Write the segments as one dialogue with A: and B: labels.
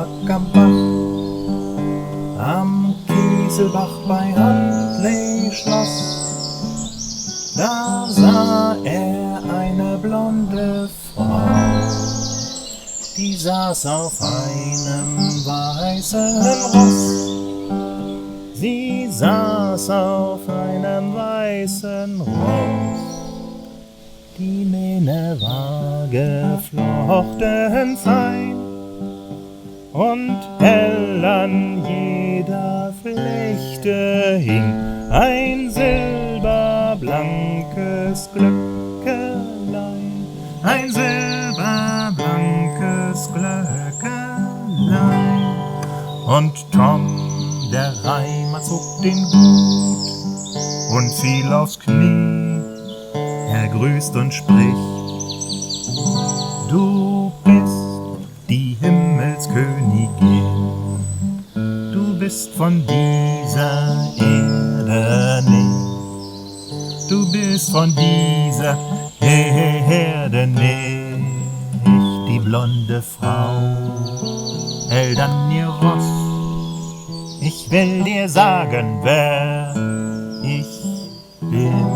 A: lag am Bach, am Kieselbach bei Handley-Schloss. Da sah er eine blonde Frau, die saß auf einem weißen Ross. Sie saß auf einem weißen Ross. Die Mähne war geflochten fein und hell an jeder Flechte hing ein silberblankes Glöckelein, ein silberblankes Glöckelein. Und Tom, der Reimer, zog den Hut und fiel aufs Knie. Er grüßt und spricht: Du bist die Himmelskönigin, du bist von dieser Erde nicht, du bist von dieser Erde nicht. Die blonde Frau hält an ihr Ross. Ich will dir sagen, wer ich bin.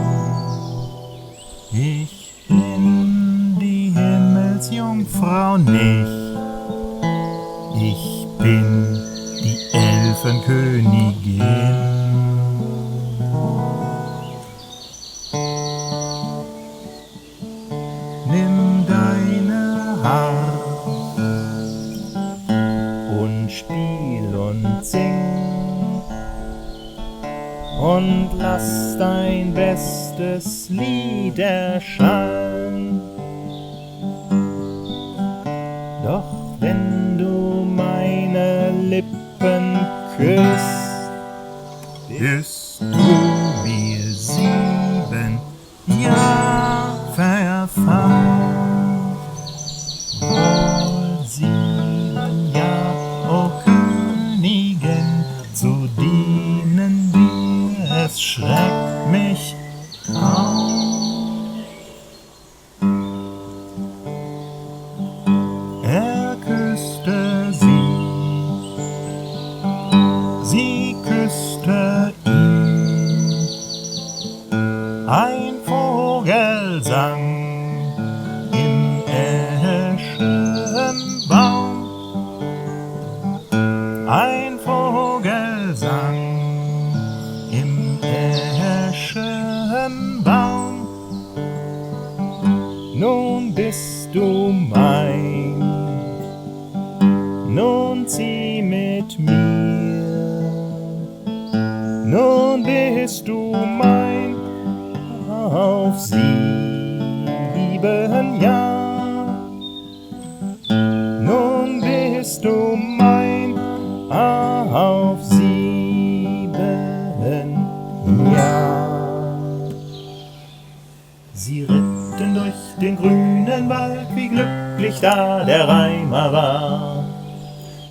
A: Ich bin die Himmelsjungfrau nicht, ich bin die Elfenkönigin. Nimm deine Harfe und spiel und sing und lass dein bestes Lied erschallen. Doch wenn du meine Lippen küsst, bist du mir 7 Jahre verfallen. Wohl 7 Jahre, o Königin, zu dienen dir, es schreckt mich auf. Er küsste sie küsste ihn. Ein Vogel sang im Eschenbaum, ein Vogel sang im Eschenbaum. Nun bist du mein, nun zieh mit mir, nun bist du mein auf 7 Jahre, nun bist du mein auf 7 Jahre. Sie ritten durch den grünen Wald, wie glücklich da der Reimer war.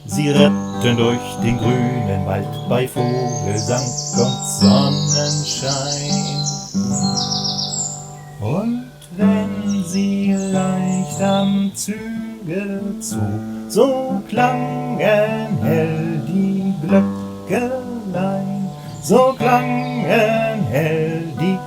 A: Sie ritten durch den grünen Wald bei Vogelsang und Sonnenschein. Und wenn sie leicht am Zügel zog, so klangen hell die Glöckelein, so klangen hell die